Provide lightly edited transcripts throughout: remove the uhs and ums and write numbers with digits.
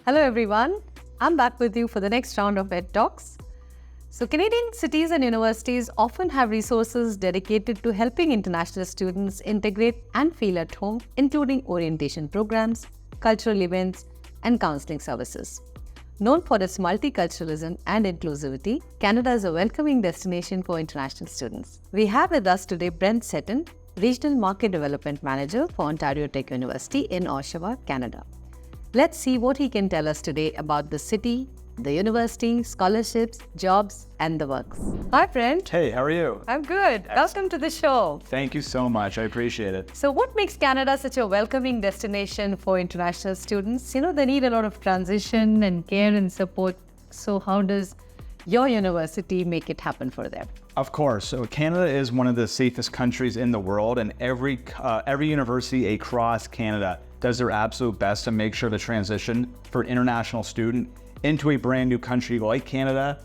Hello everyone, I'm back with you for the next round of Ed Talks. So Canadian cities and universities often have resources dedicated to helping international students integrate and feel at home, including orientation programs, cultural events, and counseling services. Known for its multiculturalism and inclusivity, Canada is a welcoming destination for international students. We have with us today Brent Seton, Regional Market Development Manager for Ontario Tech University in Oshawa, Canada. Let's see what he can tell us today about the city, the university, scholarships, jobs, and the works. Hi, Brent. Hey, how are you? I'm good. Welcome to the show. Thank you so much. I appreciate it. So what makes Canada such a welcoming destination for international students? They need a lot of transition and care and support. So how does your university make it happen for them? Of course. So Canada is one of the safest countries in the world, and every university across Canada does their absolute best to make sure the transition for an international student into a brand new country like Canada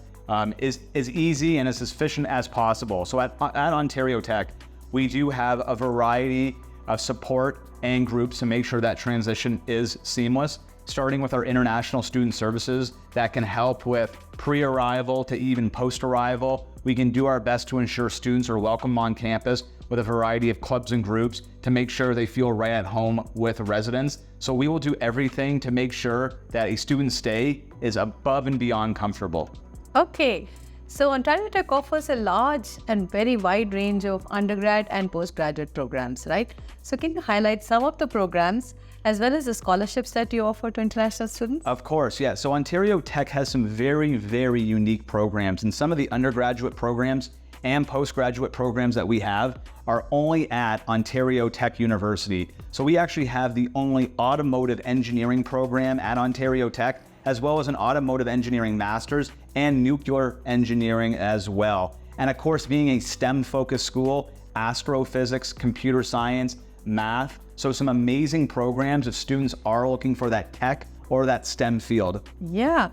is as easy and as efficient as possible. So at Ontario Tech, we do have a variety of support and groups to make sure that transition is seamless, starting with our international student services that can help with pre-arrival to even post-arrival. We can do our best to ensure students are welcome on campus with a variety of clubs and groups to make sure they feel right at home with residents. So we will do everything to make sure that a student's stay is above and beyond comfortable. Okay, so Ontario Tech offers a large and very wide range of undergrad and postgraduate programs, right? So can you highlight some of the programs as well as the scholarships that you offer to international students? Of course, yeah. So Ontario Tech has some very, very unique programs, and some of the undergraduate programs and postgraduate programs that we have are only at Ontario Tech University. So we actually have the only automotive engineering program at Ontario Tech, as well as an automotive engineering master's and nuclear engineering as well. And of course, being a STEM-focused school, astrophysics, computer science, math, so some amazing programs if students are looking for that tech or that STEM field. Yeah.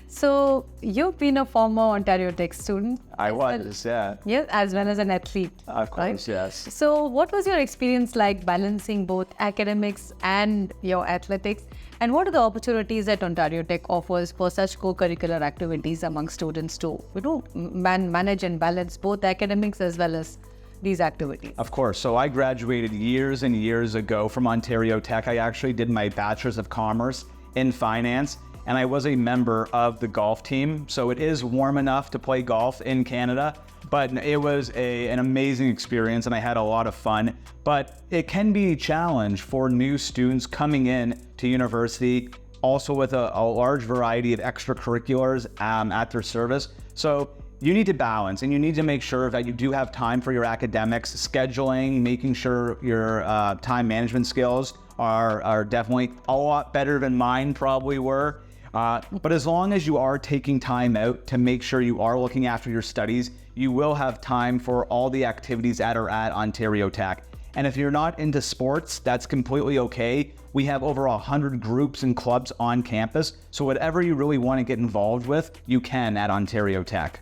So you've been a former Ontario Tech student. I was, yeah. Yeah, as well as an athlete. Of course, right? yes. So what was your experience like balancing both academics and your athletics? And what are the opportunities that Ontario Tech offers for such co-curricular activities among students to manage and balance both academics as well as these activities? Of course. So I graduated years and years ago from Ontario Tech. I actually did my Bachelor's of Commerce in Finance, and I was a member of the golf team. So it is warm enough to play golf in Canada, but it was an amazing experience and I had a lot of fun. But it can be a challenge for new students coming in to university, also with a large variety of extracurriculars at their service. So you need to balance, and you need to make sure that you do have time for your academics, scheduling, making sure your time management skills are definitely a lot better than mine probably were. But as long as you are taking time out to make sure you are looking after your studies, you will have time for all the activities that are at Ontario Tech. And if you're not into sports, that's completely okay. We have over 100 groups and clubs on campus. So whatever you really want to get involved with, you can at Ontario Tech.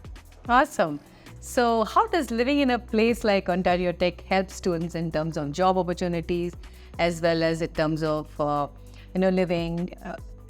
Awesome. So how does living in a place like Ontario Tech help students in terms of job opportunities as well as in terms of living,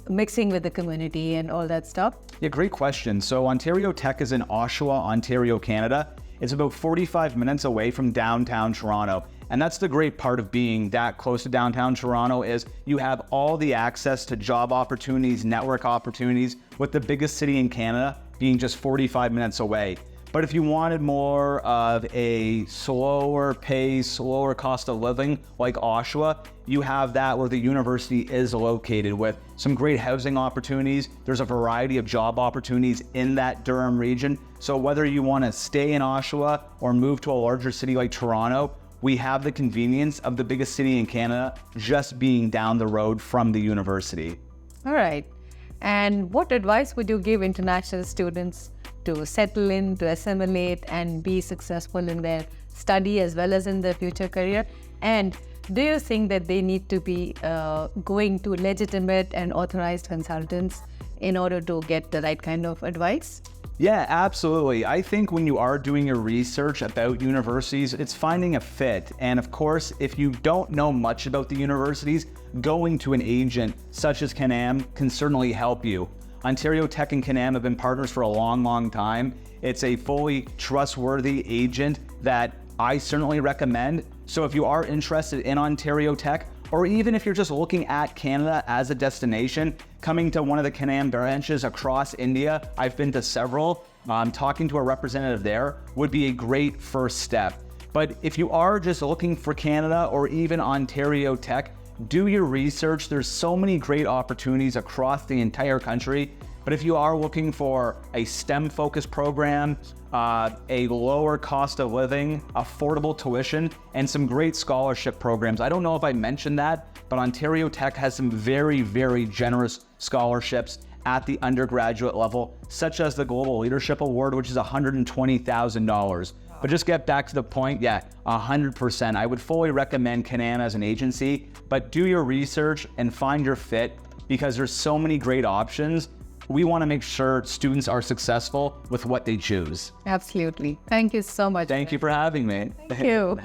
mixing with the community and all that stuff? Yeah, great question. So Ontario Tech is in Oshawa, Ontario, Canada. It's about 45 minutes away from downtown Toronto. And that's the great part of being that close to downtown Toronto is you have all the access to job opportunities, network opportunities, with the biggest city in Canada being just 45 minutes away. But if you wanted more of a slower pace, slower cost of living like Oshawa, you have that where the university is located with some great housing opportunities. There's a variety of job opportunities in that Durham region. So whether you want to stay in Oshawa or move to a larger city like Toronto, we have the convenience of the biggest city in Canada just being down the road from the university. All right. And what advice would you give international students to settle in, to assimilate, and be successful in their study as well as in their future career? And do you think that they need to be going to legitimate and authorized consultants in order to get the right kind of advice? Yeah, absolutely. I think when you are doing your research about universities, it's finding a fit. And of course, if you don't know much about the universities, going to an agent such as Canam can certainly help you. Ontario Tech and Canam have been partners for a long, long time. It's a fully trustworthy agent that I certainly recommend. So if you are interested in Ontario Tech, or even if you're just looking at Canada as a destination, coming to one of the Canam branches across India, I've been to several, talking to a representative there would be a great first step. But if you are just looking for Canada or even Ontario Tech, do your research. There's so many great opportunities across the entire country. But if you are looking for a STEM-focused program, a lower cost of living, affordable tuition, and some great scholarship programs. I don't know if I mentioned that, but Ontario Tech has some very, very generous scholarships at the undergraduate level, such as the Global Leadership Award, which is $120,000. But just get back to the point, yeah, 100%. I would fully recommend Canam as an agency, but do your research and find your fit because there's so many great options. We want to make sure students are successful with what they choose. Absolutely. Thank you so much. Thank you for having me. Thank you.